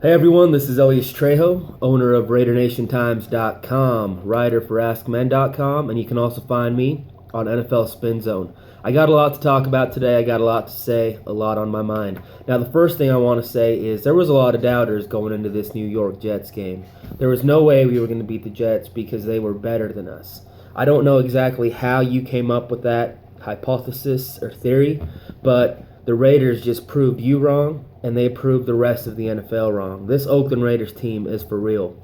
Hey everyone, this is Elias Trejo, owner of RaiderNationTimes.com, writer for AskMen.com, and you can also find me on NFL Spin Zone. I got a lot to talk about today. I got a lot to say, a lot on my mind. Now, the first thing I want to say is there was a lot of doubters going into this New York Jets game. There was no way we were going to beat the Jets because they were better than us. I don't know exactly how you came up with that hypothesis or theory, but the Raiders just proved you wrong, and they proved the rest of the NFL wrong. This Oakland Raiders team is for real.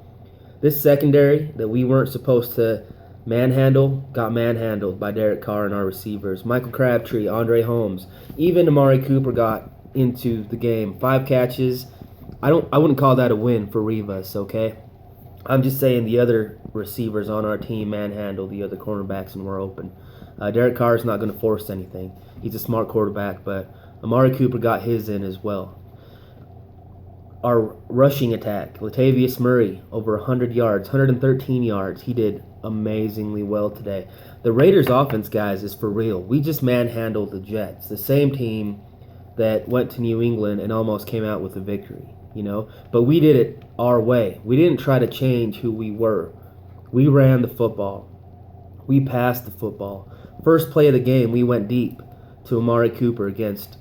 This secondary that we weren't supposed to manhandle got manhandled by Derek Carr and our receivers. Michael Crabtree, Andre Holmes, even Amari Cooper got into the game. 5 catches. I wouldn't call that a win for Rivas, okay? I'm just saying the other receivers on our team manhandled the other cornerbacks and were open. Derek Carr is not going to force anything. He's a smart quarterback, but Amari Cooper got his in as well. Our rushing attack, Latavius Murray, over 100 yards, 113 yards. He did amazingly well today. The Raiders offense, guys, is for real. We just manhandled the Jets, the same team that went to New England and almost came out with a victory, But we did it our way. We didn't try to change who we were. We ran the football. We passed the football. First play of the game, we went deep to Amari Cooper against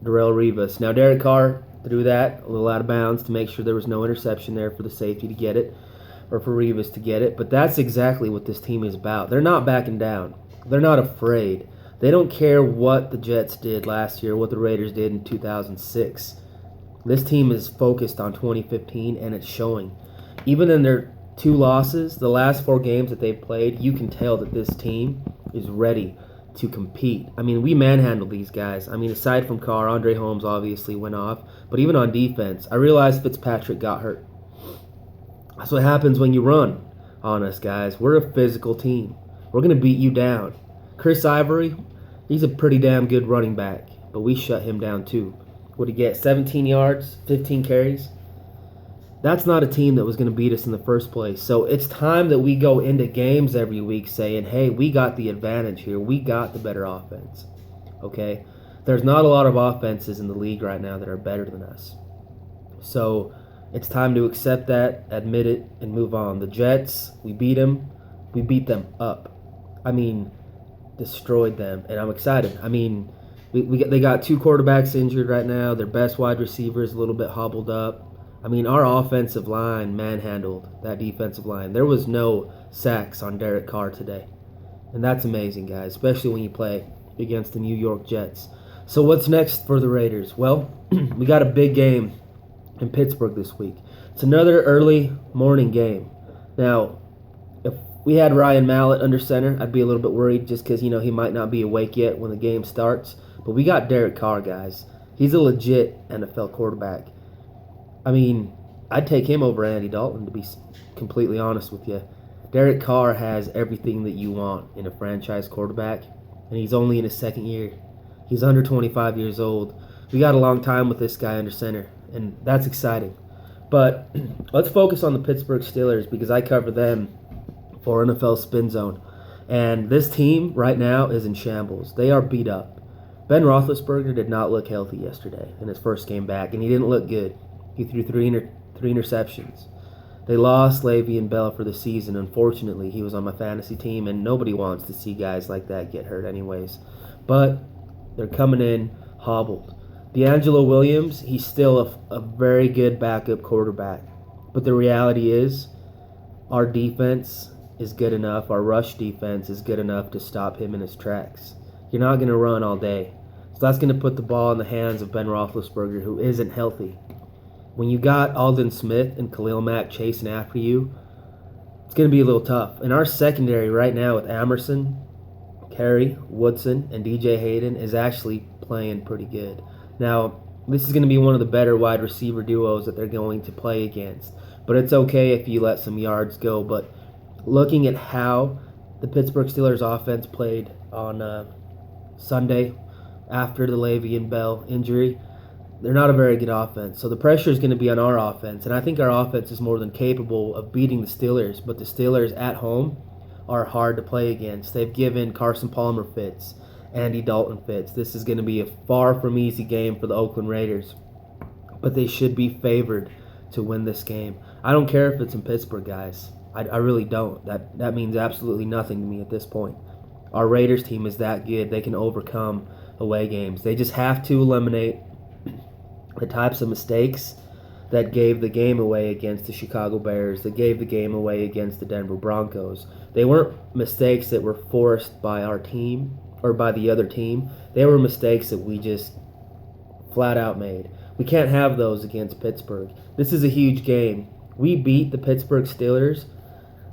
Darrelle Rivas. Now, Derek Carr threw that a little out of bounds to make sure there was no interception there for the safety to get it, or for Rivas to get it. But that's exactly what this team is about. They're not backing down. They're not afraid. They don't care what the Jets did last year, what the Raiders did in 2006. This team is focused on 2015, and it's showing. Even in their 2 losses, the last 4 games that they've played, you can tell that this team is ready to compete. I mean, we manhandled these guys. I mean, aside from Carr, Andre Holmes obviously went off. But even on defense, I realized Fitzpatrick got hurt. That's what happens when you run on us, guys. We're a physical team. We're going to beat you down. Chris Ivory, he's a pretty damn good running back, but we shut him down too. What did he get? 17 yards, 15 carries? That's not a team that was going to beat us in the first place. So it's time that we go into games every week saying, hey, we got the advantage here. We got the better offense. Okay? There's not a lot of offenses in the league right now that are better than us. So it's time to accept that, admit it, and move on. The Jets, we beat them. We beat them up. I mean, destroyed them. And I'm excited. I mean, they got 2 quarterbacks injured right now. Their best wide receiver is a little bit hobbled up. I mean, our offensive line manhandled that defensive line. There was no sacks on Derek Carr today. And that's amazing, guys, especially when you play against the New York Jets. So what's next for the Raiders? Well, we got a big game in Pittsburgh this week. It's another early morning game. Now, if we had Ryan Mallett under center, I'd be a little bit worried just because, he might not be awake yet when the game starts. But we got Derek Carr, guys. He's a legit NFL quarterback. I mean, I'd take him over Andy Dalton, to be completely honest with you. Derek Carr has everything that you want in a franchise quarterback, and he's only in his second year. He's under 25 years old. We got a long time with this guy under center, and that's exciting. But let's focus on the Pittsburgh Steelers because I cover them for NFL Spin Zone. And this team right now is in shambles. They are beat up. Ben Roethlisberger did not look healthy yesterday in his first game back, and he didn't look good. He threw three interceptions. They lost Le'Veon Bell for the season. Unfortunately, he was on my fantasy team, and nobody wants to see guys like that get hurt anyways. But they're coming in hobbled. D'Angelo Williams, he's still a very good backup quarterback. But the reality is our defense is good enough. Our rush defense is good enough to stop him in his tracks. You're not going to run all day. So that's going to put the ball in the hands of Ben Roethlisberger, who isn't healthy. When you got Aldon Smith and Khalil Mack chasing after you, it's going to be a little tough. And our secondary right now with Amerson, Carey, Woodson, and DJ Hayden is actually playing pretty good. Now, this is going to be one of the better wide receiver duos that they're going to play against. But it's okay if you let some yards go. But looking at how the Pittsburgh Steelers offense played on Sunday after the Le'Veon Bell injury, they're not a very good offense. So the pressure is going to be on our offense. And I think our offense is more than capable of beating the Steelers. But the Steelers at home are hard to play against. They've given Carson Palmer fits, Andy Dalton fits. This is going to be a far from easy game for the Oakland Raiders. But they should be favored to win this game. I don't care if it's in Pittsburgh, guys. I really don't. That means absolutely nothing to me at this point. Our Raiders team is that good. They can overcome away games. They just have to eliminate the types of mistakes that gave the game away against the Chicago Bears, that gave the game away against the Denver Broncos. They weren't mistakes that were forced by our team or by the other team. They were mistakes that we just flat out made. We can't have those against Pittsburgh. This is a huge game. We beat the Pittsburgh Steelers,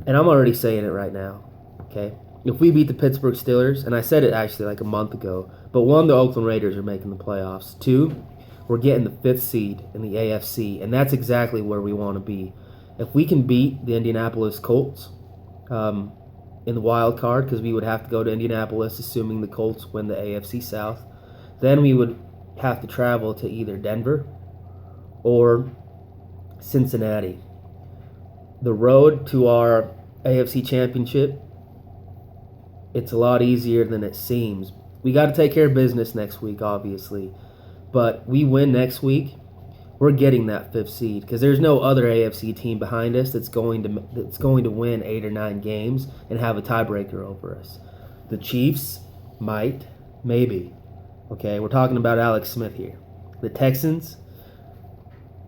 and I'm already saying it right now, okay? If we beat the Pittsburgh Steelers, and I said it actually like a month ago, but one, the Oakland Raiders are making the playoffs. Two, we're getting the 5th seed in the AFC, and that's exactly where we want to be. If we can beat the Indianapolis Colts in the wild card, because we would have to go to Indianapolis assuming the Colts win the AFC South, then we would have to travel to either Denver or Cincinnati. The road to our AFC Championship, it's a lot easier than it seems. We got to take care of business next week, obviously. But we win next week, we're getting that 5th seed because there's no other AFC team behind us that's going to win 8 or 9 games and have a tiebreaker over us. The Chiefs might, maybe. Okay, we're talking about Alex Smith here. The Texans,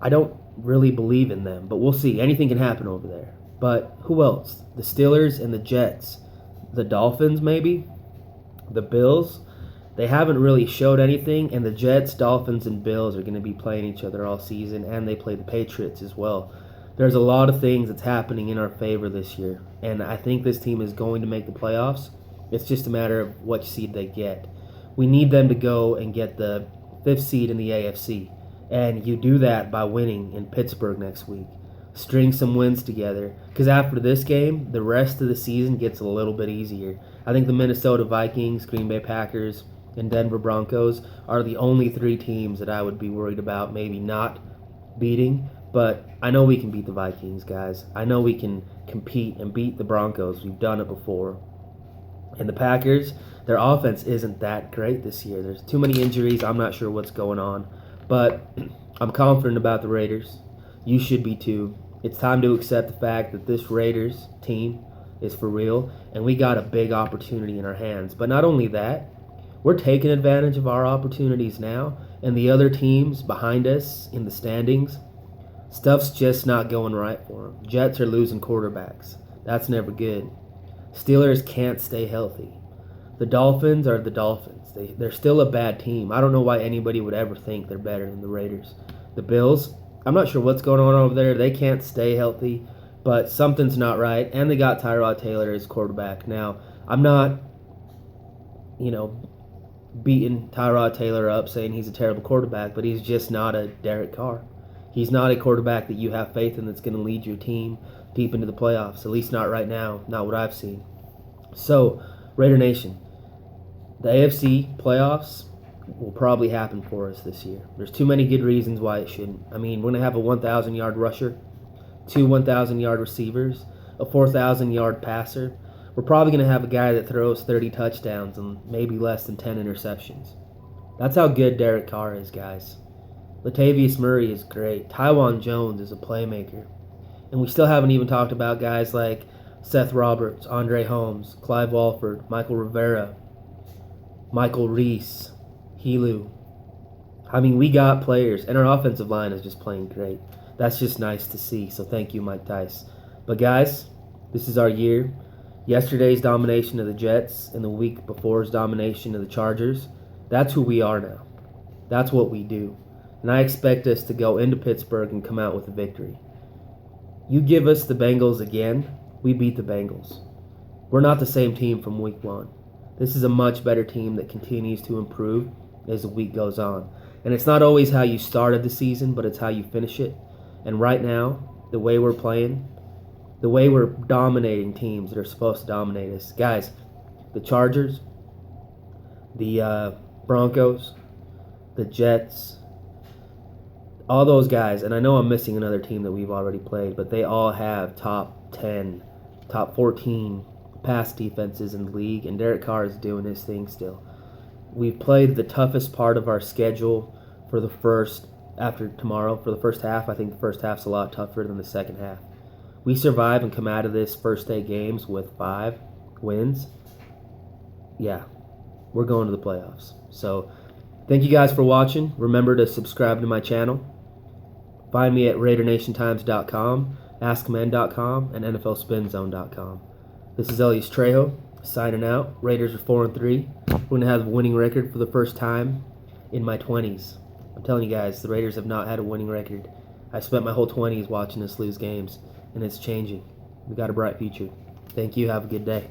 I don't really believe in them, but we'll see. Anything can happen over there. But who else? The Steelers and the Jets. The Dolphins, maybe. The Bills. They haven't really showed anything, and the Jets, Dolphins, and Bills are going to be playing each other all season, and they play the Patriots as well. There's a lot of things that's happening in our favor this year, and I think this team is going to make the playoffs. It's just a matter of what seed they get. We need them to go and get the 5th seed in the AFC, and you do that by winning in Pittsburgh next week. String some wins together, because after this game, the rest of the season gets a little bit easier. I think the Minnesota Vikings, Green Bay Packers, and Denver Broncos are the only 3 teams that I would be worried about maybe not beating, but I know we can beat the Vikings, guys. I know we can compete and beat the Broncos. We've done it before. And the Packers, their offense isn't that great this year. There's too many injuries. I'm not sure what's going on, but I'm confident about the Raiders. You should be too. It's time to accept the fact that this Raiders team is for real, and we got a big opportunity in our hands. But not only that, we're taking advantage of our opportunities now, and the other teams behind us in the standings, stuff's just not going right for them. Jets are losing quarterbacks. That's never good. Steelers can't stay healthy. The Dolphins are the Dolphins. They're still a bad team. I don't know why anybody would ever think they're better than the Raiders. The Bills, I'm not sure what's going on over there. They can't stay healthy, but something's not right, and they got Tyrod Taylor as quarterback. Now, I'm not, beating Tyrod Taylor up saying he's a terrible quarterback, but he's just not a Derek Carr. He's not a quarterback that you have faith in that's going to lead your team deep into the playoffs, at least not right now, not what I've seen. So, Raider Nation, the AFC playoffs will probably happen for us this year. There's too many good reasons why it shouldn't. I mean, we're going to have a 1,000-yard rusher, 2 1,000-yard receivers, a 4,000-yard passer. We're probably going to have a guy that throws 30 touchdowns and maybe less than 10 interceptions. That's how good Derek Carr is, guys. Latavius Murray is great. Tywan Jones is a playmaker. And we still haven't even talked about guys like Seth Roberts, Andre Holmes, Clive Walford, Michael Rivera, Michael Reese, Helu. I mean, we got players, and our offensive line is just playing great. That's just nice to see, so thank you, Mike Tice. But guys, this is our year. Yesterday's domination of the Jets and the week before's domination of the Chargers, that's who we are now. That's what we do. And I expect us to go into Pittsburgh and come out with a victory. You give us the Bengals again, we beat the Bengals. We're not the same team from week 1. This is a much better team that continues to improve as the week goes on. And it's not always how you started the season, but it's how you finish it. And right now, the way we're playing, the way we're dominating teams that are supposed to dominate us. Guys, the Chargers, the Broncos, the Jets, all those guys, and I know I'm missing another team that we've already played, but they all have top 10, top 14 pass defenses in the league, and Derek Carr is doing his thing still. We've played the toughest part of our schedule for the first after tomorrow for the first half. I think the first half's a lot tougher than the second half. We survive and come out of this first 8 games with 5 wins. Yeah, we're going to the playoffs. So thank you guys for watching. Remember to subscribe to my channel. Find me at RaiderNationTimes.com, AskMen.com, and NFLSpinZone.com. This is Elias Trejo signing out. Raiders are 4-3. We're going to have a winning record for the first time in my 20s. I'm telling you guys, the Raiders have not had a winning record. I spent my whole 20s watching us lose games, and it's changing. We've got a bright future. Thank you. Have a good day.